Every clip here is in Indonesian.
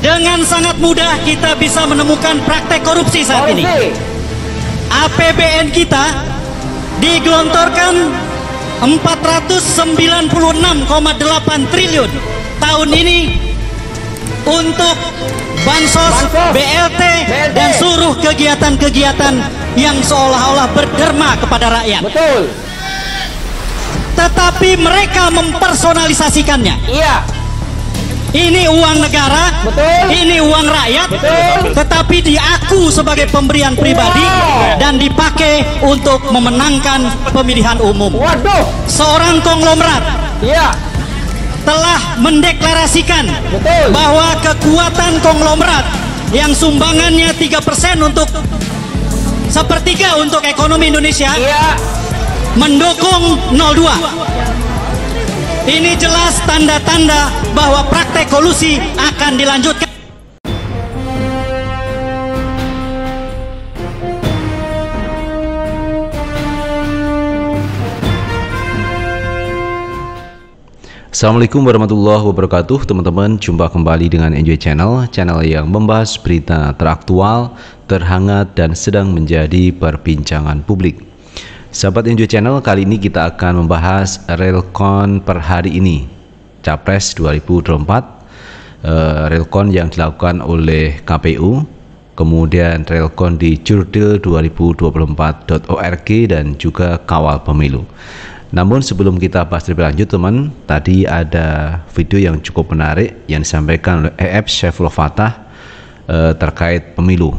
Dengan sangat mudah kita bisa menemukan praktek korupsi saat ini. APBN kita digelontorkan 496,8 triliun tahun ini untuk bansos, BLT, dan seluruh kegiatan-kegiatan yang seolah-olah berderma kepada rakyat. Betul. Tetapi mereka mempersonalisasikannya. Iya. Ini uang negara, betul. Ini uang rakyat, betul. Tetapi diaku sebagai pemberian pribadi dan dipakai untuk memenangkan pemilihan umum. Waduh. Seorang konglomerat telah mendeklarasikan bahwa kekuatan konglomerat yang sumbangannya 3% untuk sepertiga untuk ekonomi Indonesia mendukung 02. Ini jelas tanda-tanda bahwa praktek kolusi akan dilanjutkan. Assalamualaikum warahmatullahi wabarakatuh. Teman-teman, jumpa kembali dengan Enjoy Channel, channel yang membahas berita teraktual, terhangat, dan sedang menjadi perbincangan publik. Sahabat Enjoy Channel, kali ini kita akan membahas Realcon per hari ini, Capres 2024, Realcon yang dilakukan oleh KPU, kemudian Realcon di jurdil2024.org dan juga Kawal Pemilu. Namun sebelum kita bahas lebih lanjut teman, tadi ada video yang cukup menarik yang disampaikan oleh EF Saifullah Fattah terkait pemilu.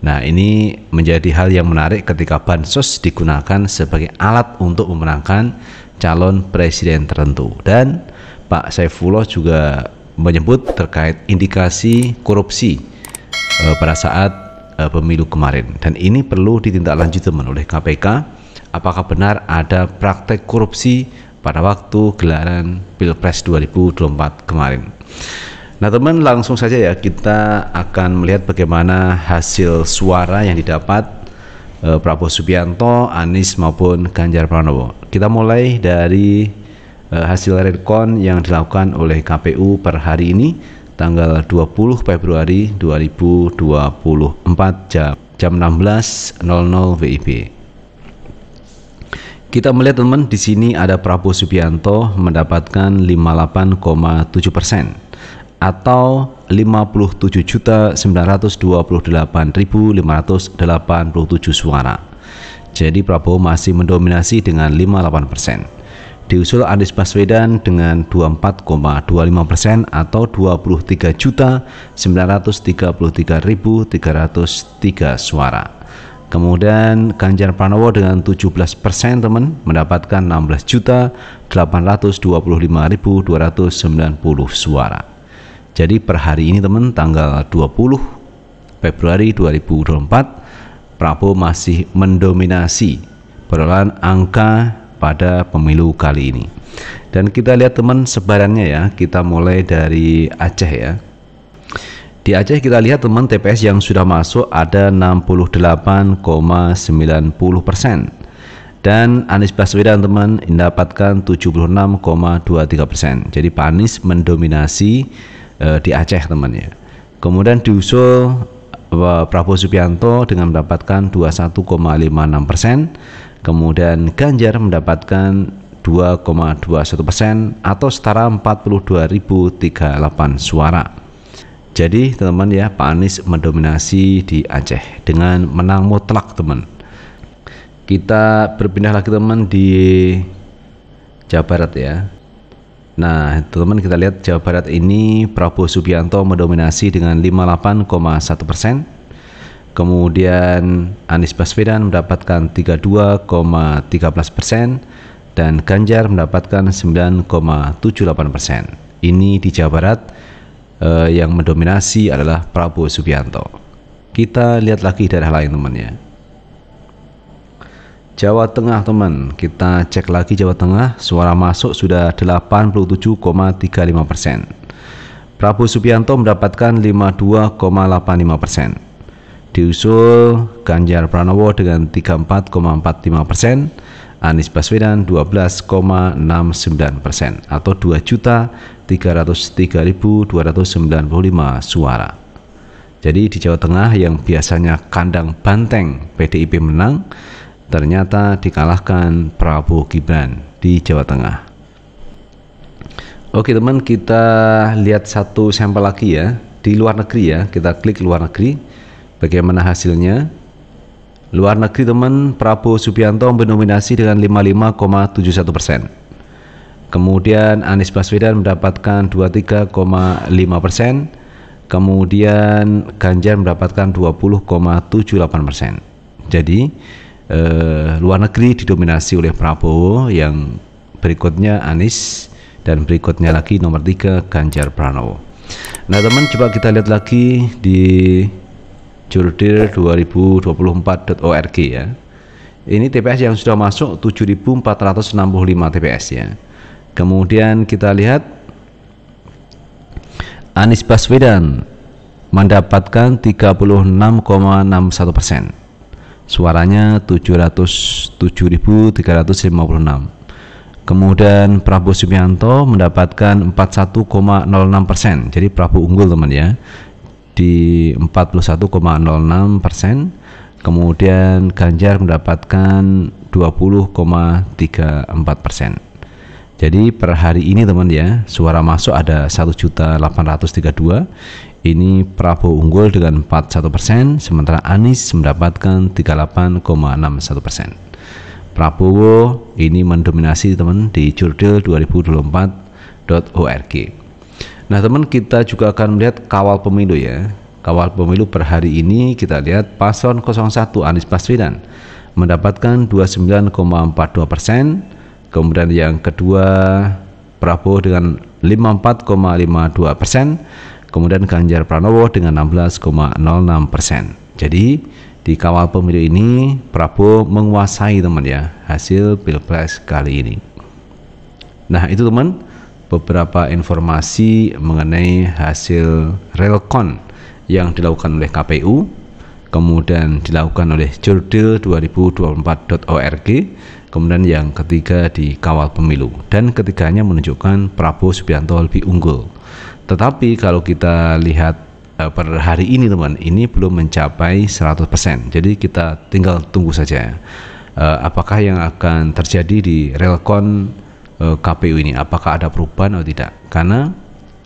Nah, ini menjadi hal yang menarik ketika bansos digunakan sebagai alat untuk memenangkan calon presiden tertentu. Dan Pak Saifullah juga menyebut terkait indikasi korupsi pada saat pemilu kemarin. Dan ini perlu ditindaklanjuti teman oleh KPK. Apakah benar ada praktek korupsi pada waktu gelaran Pilpres 2024 kemarin? Nah teman, langsung saja ya kita akan melihat bagaimana hasil suara yang didapat Prabowo Subianto, Anies maupun Ganjar Pranowo. Kita mulai dari hasil Realcon yang dilakukan oleh KPU per hari ini tanggal 20 Februari 2024 jam 16.00 WIB. Kita melihat teman, di sini ada Prabowo Subianto mendapatkan 58,7% atau 57.928.587 suara. Jadi Prabowo masih mendominasi dengan 58%. Diusul Anies Baswedan dengan 24,25% atau 23.933.303 suara. Kemudian Ganjar Pranowo dengan 17% teman mendapatkan 16.825.290 suara. Jadi per hari ini teman tanggal 20 Februari 2024 Prabowo masih mendominasi perolehan angka pada pemilu kali ini. Dan kita lihat teman sebarannya ya, kita mulai dari Aceh ya. Di Aceh kita lihat teman TPS yang sudah masuk ada 68,90% dan Anies Baswedan teman mendapatkan 76,23%. Jadi Pak Anies mendominasi di Aceh teman ya. Kemudian diusul Prabowo Subianto dengan mendapatkan 21,56%. Kemudian Ganjar mendapatkan 2,21% atau setara 42.038 suara. Jadi teman-teman ya, Pak Anies mendominasi di Aceh dengan menang mutlak teman. Kita berpindah lagi teman di Jawa Barat ya. Nah teman-teman, kita lihat Jawa Barat ini Prabowo Subianto mendominasi dengan 58,1%. Kemudian Anies Baswedan mendapatkan 32,13% dan Ganjar mendapatkan 9,78%. Ini di Jawa Barat. Yang mendominasi adalah Prabowo Subianto. Kita lihat lagi daerah lain teman ya. Jawa Tengah teman, kita cek lagi Jawa Tengah, suara masuk sudah 87,35%. Prabowo Subianto mendapatkan 52,85%. Diusul Ganjar Pranowo dengan 34,45%, Anies Baswedan 12,69% atau 2.303.295 suara. Jadi di Jawa Tengah yang biasanya kandang banteng PDIP menang, ternyata dikalahkan Prabowo Gibran di Jawa Tengah. Oke teman, kita lihat satu sampel lagi ya, di luar negeri ya. Kita klik luar negeri, bagaimana hasilnya. Luar negeri teman, Prabowo Subianto mendominasi dengan 55,71%. Kemudian Anies Baswedan mendapatkan 23,5%. Kemudian Ganjar mendapatkan 20,78%. Jadi luar negeri didominasi oleh Prabowo, yang berikutnya Anies, dan berikutnya lagi nomor 3 Ganjar Pranowo. Nah teman, coba kita lihat lagi di jurdil2024.org ya. Ini TPS yang sudah masuk 7.465 TPS ya. Kemudian kita lihat Anies Baswedan mendapatkan 36,61%. Suaranya 707.356. Kemudian Prabowo Subianto mendapatkan 41,06%. Jadi Prabowo unggul teman ya, di 41,06%. Kemudian Ganjar mendapatkan 20,34%. Jadi per hari ini teman ya, suara masuk ada 1.832. Ini Prabowo unggul dengan 41%, sementara Anies mendapatkan 38,61%. Prabowo ini mendominasi teman di jurdil2024.org. Nah teman, kita juga akan melihat kawal pemilu ya. Kawal pemilu per hari ini kita lihat paslon 01 Anies Baswedan mendapatkan 29,42%. Kemudian yang kedua Prabowo dengan 54,52%. Kemudian Ganjar Pranowo dengan 16,06%. Jadi di kawal pemilu ini Prabowo menguasai teman ya hasil Pilpres kali ini. Nah itu teman, beberapa informasi mengenai hasil realcon yang dilakukan oleh KPU, kemudian dilakukan oleh jurdil2024.org, kemudian yang ketiga di kawal pemilu, dan ketiganya menunjukkan Prabowo Subianto lebih unggul. Tetapi kalau kita lihat per hari ini teman, ini belum mencapai 100%. Jadi kita tinggal tunggu saja apakah yang akan terjadi di realcon KPU ini, apakah ada perubahan atau tidak, karena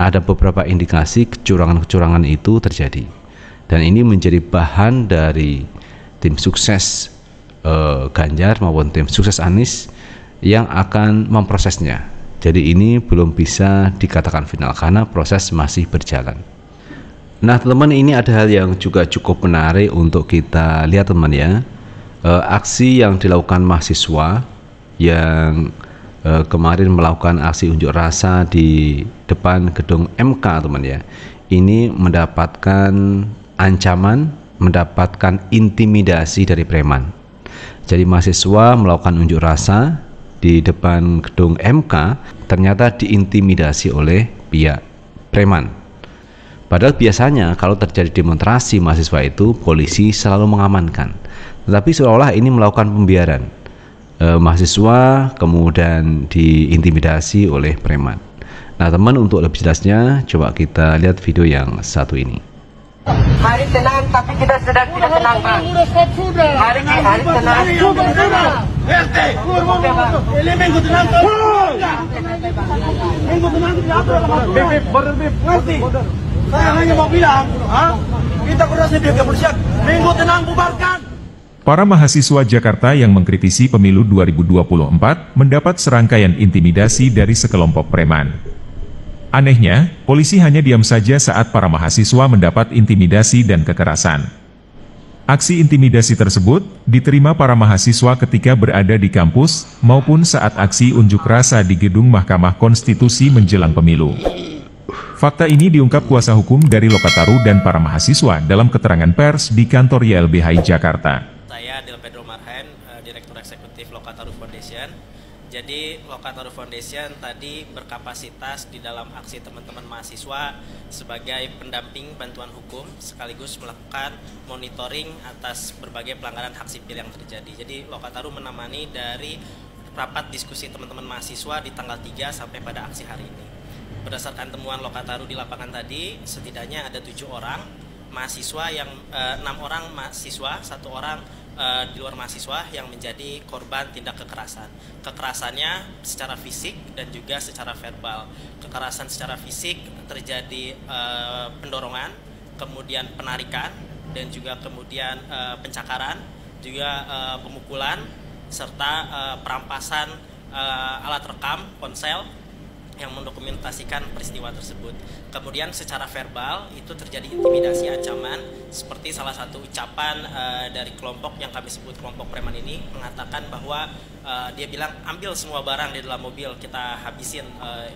ada beberapa indikasi kecurangan-kecurangan itu terjadi, dan ini menjadi bahan dari tim sukses Ganjar maupun tim sukses Anies yang akan memprosesnya. Jadi ini belum bisa dikatakan final karena proses masih berjalan. Nah teman, ini ada hal yang juga cukup menarik untuk kita lihat teman ya. Aksi yang dilakukan mahasiswa yang kemarin melakukan aksi unjuk rasa di depan gedung MK teman ya, ini mendapatkan ancaman, mendapatkan intimidasi dari preman. Jadi mahasiswa melakukan unjuk rasa di depan gedung MK ternyata diintimidasi oleh pihak preman. Padahal biasanya kalau terjadi demonstrasi mahasiswa itu polisi selalu mengamankan, tetapi seolah-olah ini melakukan pembiaran. Mahasiswa kemudian diintimidasi oleh preman. Nah teman, untuk lebih jelasnya coba kita lihat video yang satu ini. Hari tenang, tapi kita sedang tidak tenang, Pak. Hari tenang. RT, ini minggu tenang. Minggu tenang ngerti. Saya hanya mau bilang, kita koordinasi pihak kepolisian. Minggu tenang, bubarkan. Para mahasiswa Jakarta yang mengkritisi pemilu 2024 mendapat serangkaian intimidasi dari sekelompok preman. Anehnya, polisi hanya diam saja saat para mahasiswa mendapat intimidasi dan kekerasan. Aksi intimidasi tersebut diterima para mahasiswa ketika berada di kampus maupun saat aksi unjuk rasa di gedung Mahkamah Konstitusi menjelang pemilu. Fakta ini diungkap kuasa hukum dari Lokataru dan para mahasiswa dalam keterangan pers di kantor YLBHI Jakarta. Saya Del Pedro Marhen, Direktur Eksekutif Lokataru Foundation. Jadi Lokataru Foundation tadi berkapasitas di dalam aksi teman-teman mahasiswa sebagai pendamping bantuan hukum sekaligus melakukan monitoring atas berbagai pelanggaran hak sipil yang terjadi. Jadi Lokataru menemani dari rapat diskusi teman-teman mahasiswa di tanggal 3 sampai pada aksi hari ini. Berdasarkan temuan Lokataru di lapangan tadi, setidaknya ada 7 orang mahasiswa yang 6 orang mahasiswa, 1 orang di luar mahasiswa yang menjadi korban tindak kekerasan. Kekerasannya secara fisik dan juga secara verbal. Kekerasan secara fisik terjadi pendorongan, kemudian penarikan, dan juga kemudian pencakaran, juga pemukulan, serta perampasan alat rekam ponsel yang mendokumentasikan peristiwa tersebut. Kemudian secara verbal itu terjadi intimidasi, ancaman, seperti salah satu ucapan dari kelompok yang kami sebut kelompok preman ini, mengatakan bahwa dia bilang ambil semua barang di dalam mobil, kita habisin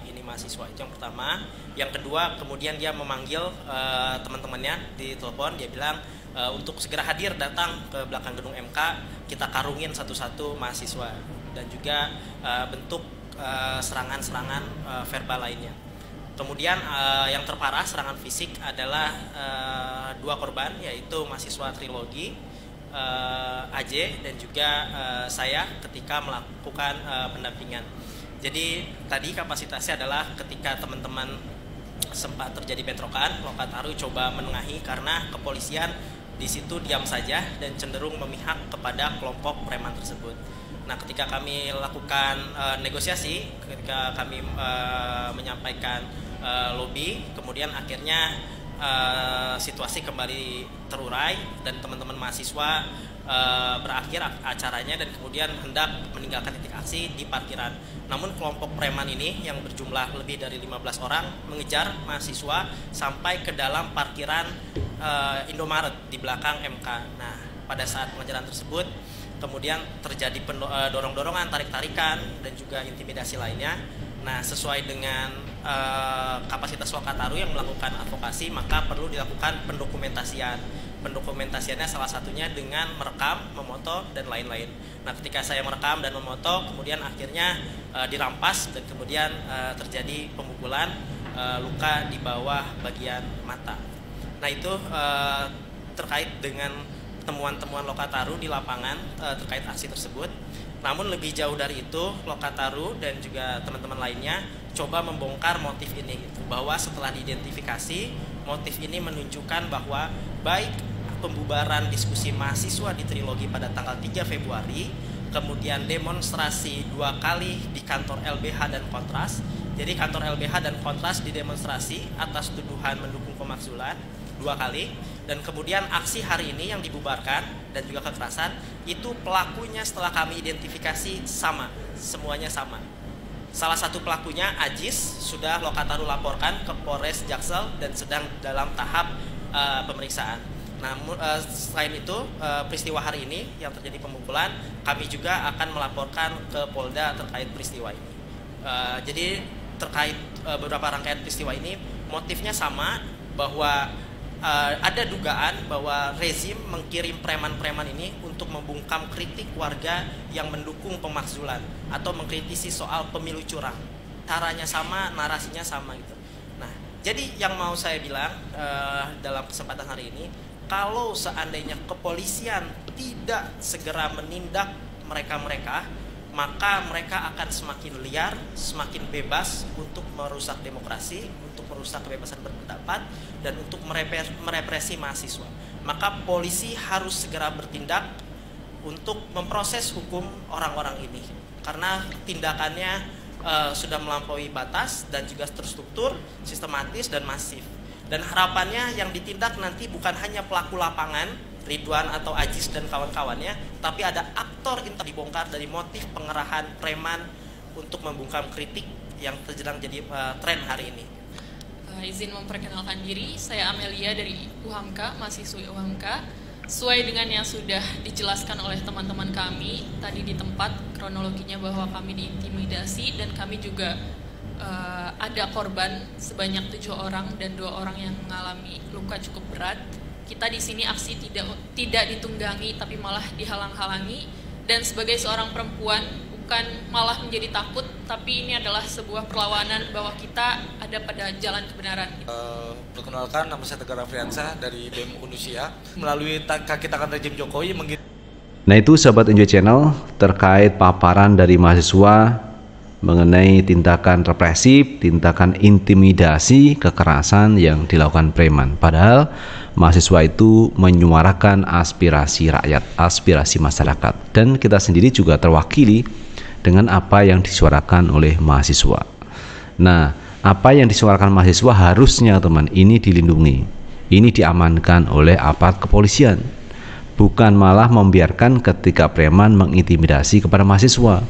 ini mahasiswa. Itu yang pertama. Yang kedua, kemudian dia memanggil teman-temannya di telepon, dia bilang untuk segera hadir datang ke belakang gedung MK, kita karungin satu-satu mahasiswa, dan juga bentuk serangan-serangan verbal lainnya. Kemudian yang terparah serangan fisik adalah 2 korban, yaitu mahasiswa Trilogi AJ dan juga saya ketika melakukan pendampingan. Jadi tadi kapasitasnya adalah ketika teman-teman sempat terjadi bentrokan, Lokataru coba menengahi karena kepolisian di situ diam saja dan cenderung memihak kepada kelompok preman tersebut. Nah, ketika kami lakukan negosiasi, ketika kami menyampaikan lobby, kemudian akhirnya situasi kembali terurai dan teman-teman mahasiswa berakhir acaranya dan kemudian hendak meninggalkan titik aksi di parkiran. Namun kelompok preman ini yang berjumlah lebih dari 15 orang mengejar mahasiswa sampai ke dalam parkiran Indomaret di belakang MK. Nah, pada saat pengejaran tersebut kemudian terjadi dorong-dorongan, tarik-tarikan, dan juga intimidasi lainnya. Nah, sesuai dengan kapasitas Lokataru yang melakukan advokasi, maka perlu dilakukan pendokumentasian. Pendokumentasiannya salah satunya dengan merekam, memoto, dan lain-lain. Nah, ketika saya merekam dan memoto, kemudian akhirnya dirampas dan kemudian terjadi pemukulan, luka di bawah bagian mata. Nah, itu terkait dengan temuan-temuan Lokataru di lapangan terkait aksi tersebut. Namun lebih jauh dari itu, Lokataru dan juga teman-teman lainnya coba membongkar motif ini, bahwa setelah diidentifikasi, motif ini menunjukkan bahwa baik pembubaran diskusi mahasiswa di Trilogi pada tanggal 3 Februari, kemudian demonstrasi 2 kali di kantor LBH dan Kontras. Jadi kantor LBH dan Kontras didemonstrasi atas tuduhan mendukung pemakzulan 2 kali. Dan kemudian aksi hari ini yang dibubarkan dan juga kekerasan, itu pelakunya setelah kami identifikasi sama, semuanya sama. Salah satu pelakunya, Ajis, sudah Lokataru laporkan ke Polres Jaksel dan sedang dalam tahap pemeriksaan. Namun selain itu, peristiwa hari ini yang terjadi pemukulan, kami juga akan melaporkan ke Polda terkait peristiwa ini. Jadi terkait beberapa rangkaian peristiwa ini, motifnya sama, bahwa ada dugaan bahwa rezim mengirim preman-preman ini untuk membungkam kritik warga yang mendukung pemakzulan atau mengkritisi soal pemilu curang. Caranya sama, narasinya sama gitu. Nah, jadi yang mau saya bilang dalam kesempatan hari ini, kalau seandainya kepolisian tidak segera menindak mereka-mereka, maka mereka akan semakin liar, semakin bebas untuk merusak demokrasi, untuk merusak kebebasan berpendapat, dan untuk merepresi mahasiswa. Maka polisi harus segera bertindak untuk memproses hukum orang-orang ini, karena tindakannya sudah melampaui batas dan juga terstruktur, sistematis, dan masif. Dan harapannya yang ditindak nanti bukan hanya pelaku lapangan, Ridwan atau Ajis dan kawan-kawannya, tapi ada aktor yang dibongkar dari motif pengerahan preman untuk membungkam kritik yang sedang jadi tren hari ini. Izin memperkenalkan diri, saya Amelia dari UHAMKA, mahasiswi UHAMKA. Sesuai dengan yang sudah dijelaskan oleh teman-teman kami tadi di tempat, kronologinya bahwa kami diintimidasi dan kami juga ada korban sebanyak 7 orang dan 2 orang yang mengalami luka cukup berat. Kita di sini aksi tidak ditunggangi tapi malah dihalang-halangi, dan sebagai seorang perempuan bukan malah menjadi takut, tapi ini adalah sebuah perlawanan bahwa kita ada pada jalan kebenaran. Perkenalkan, nama saya Tegar Afriansyah dari BEM Unusia. Melalui kaki tangan rejim Jokowi Nah itu sahabat Enjoy Channel terkait paparan dari mahasiswa mengenai tindakan represif, tindakan intimidasi, kekerasan yang dilakukan preman. Padahal mahasiswa itu menyuarakan aspirasi rakyat, aspirasi masyarakat, dan kita sendiri juga terwakili dengan apa yang disuarakan oleh mahasiswa. Nah, apa yang disuarakan mahasiswa harusnya teman ini dilindungi, ini diamankan oleh aparat kepolisian, bukan malah membiarkan ketika preman mengintimidasi kepada mahasiswa.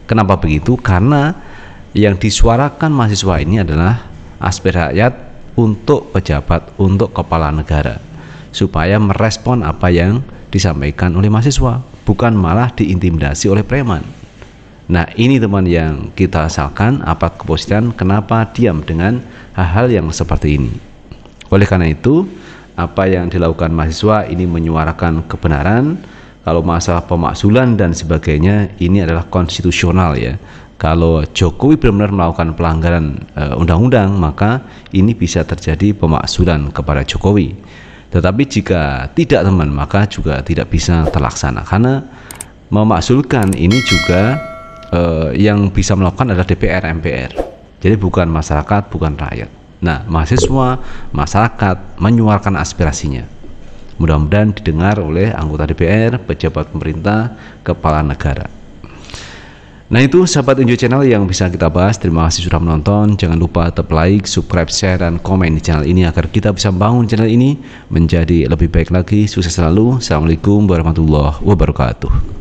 Kenapa begitu? Karena yang disuarakan mahasiswa ini adalah aspirasi rakyat untuk pejabat, untuk kepala negara, supaya merespon apa yang disampaikan oleh mahasiswa, bukan malah diintimidasi oleh preman. Nah ini teman yang kita asalkan aparat kepolisian kenapa diam dengan hal-hal yang seperti ini. Oleh karena itu, apa yang dilakukan mahasiswa ini menyuarakan kebenaran. Kalau masalah pemakzulan dan sebagainya ini adalah konstitusional ya. Kalau Jokowi benar-benar melakukan pelanggaran undang-undang, maka ini bisa terjadi pemakzulan kepada Jokowi. Tetapi jika tidak teman, maka juga tidak bisa terlaksana, karena memakzulkan ini juga yang bisa melakukan adalah DPR, MPR. Jadi bukan masyarakat, bukan rakyat. Nah, mahasiswa, masyarakat menyuarakan aspirasinya. Mudah-mudahan didengar oleh anggota DPR, pejabat pemerintah, kepala negara. Nah itu sahabat Enjoy Channel yang bisa kita bahas. Terima kasih sudah menonton. Jangan lupa tetap like, subscribe, share, dan komen di channel ini agar kita bisa membangun channel ini menjadi lebih baik lagi. Sukses selalu. Assalamualaikum warahmatullahi wabarakatuh.